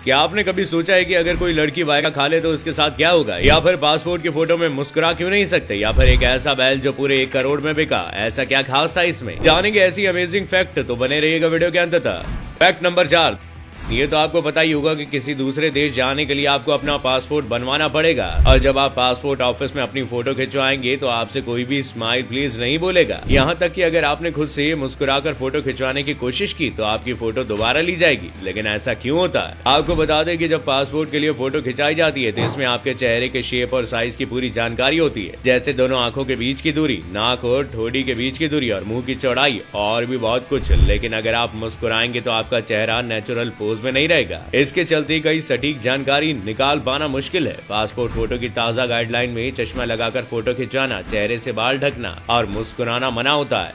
क्या आपने कभी सोचा है कि अगर कोई लड़की वायगा खा ले तो उसके साथ क्या होगा? या फिर पासपोर्ट की फोटो में मुस्कुरा क्यों नहीं सकते? या फिर एक ऐसा बैल जो पूरे 1 करोड़ में बिका, ऐसा क्या खास था इसमें? जानेंगे ऐसी अमेजिंग फैक्ट, तो बने रहिएगा वीडियो के अंत तक। फैक्ट नंबर 4, ये तो आपको पता ही होगा कि किसी दूसरे देश जाने के लिए आपको अपना पासपोर्ट बनवाना पड़ेगा, और जब आप पासपोर्ट ऑफिस में अपनी फोटो खिंचवाएंगे तो आपसे कोई भी स्माइल प्लीज नहीं बोलेगा। यहाँ तक कि अगर आपने खुद से मुस्कुराकर फोटो खिंचवाने की कोशिश की तो आपकी फोटो दोबारा ली जाएगी। लेकिन ऐसा क्यों होता है? आपको बता दें कि जब पासपोर्ट के लिए फोटो खिंचाई जाती है तो इसमें आपके चेहरे के शेप और साइज की पूरी जानकारी होती है, जैसे दोनों आंखों के बीच की दूरी, नाक और ठोड़ी के बीच की दूरी और मुंह की चौड़ाई और भी बहुत कुछ। लेकिन अगर आप मुस्कुराएंगे तो आपका चेहरा नेचुरल पोज में नहीं रहेगा। इसके चलते कई सटीक जानकारी निकाल पाना मुश्किल है। पासपोर्ट फोटो की ताज़ा गाइडलाइन में चश्मा लगाकर फोटो खिंचवाना, चेहरे से बाल ढकना और मुस्कुराना मना होता है।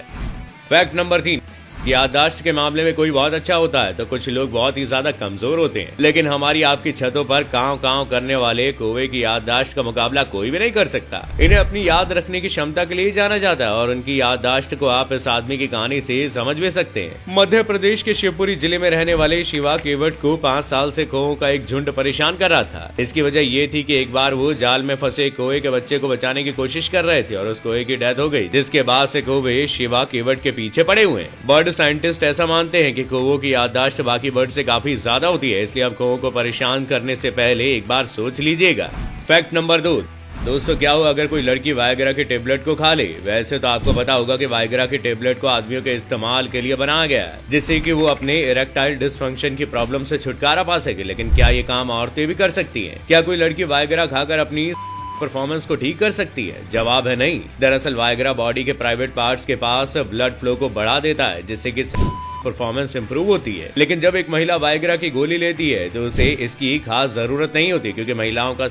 फैक्ट नंबर 3, याददाश्त के मामले में कोई बहुत अच्छा होता है तो कुछ लोग बहुत ही ज्यादा कमजोर होते हैं। लेकिन हमारी आपकी छतों पर कांव कांव करने वाले कौवे की याददाश्त का मुकाबला कोई भी नहीं कर सकता। इन्हें अपनी याद रखने की क्षमता के लिए जाना जाता है और उनकी याददाश्त को आप इस आदमी की कहानी से समझ भी सकते हैं। मध्य प्रदेश के शिवपुरी जिले में रहने वाले शिवा केवट को 5 साल से कौवों का एक झुंड परेशान कर रहा था। इसकी वजह ये थी कि एक बार वो जाल में फंसे कौवे के बच्चे को बचाने की कोशिश कर रहे थे और उस कौवे की डेथ हो गई, जिसके बाद से कौवे शिवा केवट के पीछे पड़े हुए हैं। बर्ड साइंटिस्ट ऐसा मानते हैं कि कौवों की याददाश्त बाकी बर्ड से काफी ज्यादा होती है, इसलिए आप कौवों को परेशान करने से पहले एक बार सोच लीजिएगा। फैक्ट नंबर 2, दोस्तों क्या हो अगर कोई लड़की वायग्रा के टेबलेट को खा ले? वैसे तो आपको पता होगा कि वायग्रा के टेबलेट को आदमियों के इस्तेमाल के लिए बनाया गया है, जिससे कि वो अपने इरेक्टाइल डिसफंक्शन की प्रॉब्लम से छुटकारा पा सके। लेकिन क्या ये काम औरतें भी कर सकती हैं? क्या कोई लड़की वायग्रा खाकर अपनी परफॉर्मेंस को ठीक कर सकती है? जवाब है नहीं। दरअसल वायग्रा बॉडी के प्राइवेट पार्ट्स के पास ब्लड फ्लो को बढ़ा देता है, जिससे कि परफॉर्मेंस इंप्रूव होती है। लेकिन जब एक महिला वायग्रा की गोली लेती है तो उसे इसकी खास जरूरत नहीं होती, क्योंकि महिलाओं का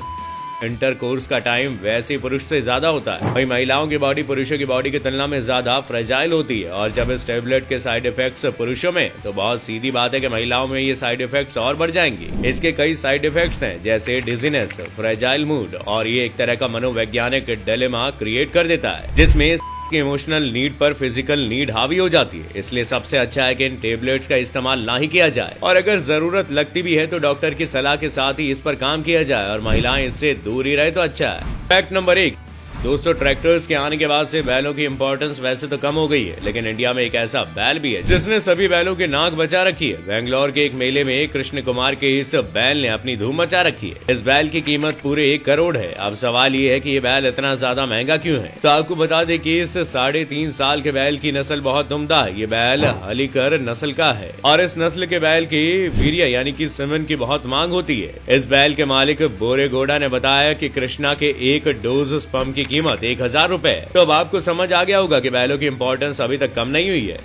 इंटरकोर्स का टाइम वैसे पुरुष से ज्यादा होता है। वही महिलाओं की बॉडी पुरुषों की बॉडी की तुलना में ज्यादा फ्रेजाइल होती है, और जब इस टेबलेट के साइड इफेक्ट्स पुरुषों में, तो बहुत सीधी बात है कि महिलाओं में ये साइड इफेक्ट्स और बढ़ जाएंगे। इसके कई साइड इफेक्ट्स हैं, जैसे डिजीनेस, फ्रेजाइल मूड, और ये एक तरह का मनोवैज्ञानिक डिलेमा क्रिएट कर देता है, जिसमें इमोशनल नीड पर फिजिकल नीड हावी हो जाती है। इसलिए सबसे अच्छा है कि इन टेबलेट्स का इस्तेमाल ना ही किया जाए, और अगर जरूरत लगती भी है तो डॉक्टर की सलाह के साथ ही इस पर काम किया जाए, और महिलाएं इससे दूर ही रहे तो अच्छा है। फैक्ट नंबर 1, दोस्तों ट्रैक्टर्स के आने के बाद से बैलों की इंपॉर्टेंस वैसे तो कम हो गई है, लेकिन इंडिया में एक ऐसा बैल भी है जिसने सभी बैलों की नाक बचा रखी है। बेंगलोर के एक मेले में कृष्ण कुमार के इस बैल ने अपनी धूम मचा रखी है। इस बैल की कीमत पूरे 1 करोड़ है। अब सवाल ये है कि ये बैल इतना ज्यादा महंगा क्यों है? तो आपको बता दें कि इस 3.5 साल के बैल की नस्ल बहुत उम्दा है। ये बैल हलीकर नस्ल का है, और इस नस्ल के बैल की वीर्य यानी कि सीमेन की बहुत मांग होती है। इस बैल के मालिक बोरेगौड़ा ने बताया कि कृष्णा के 1 डोज स्पर्म की कीमत 1000 रुपए। तो अब आपको समझ आ गया होगा कि बैलों की इंपॉर्टेंस अभी तक कम नहीं हुई है।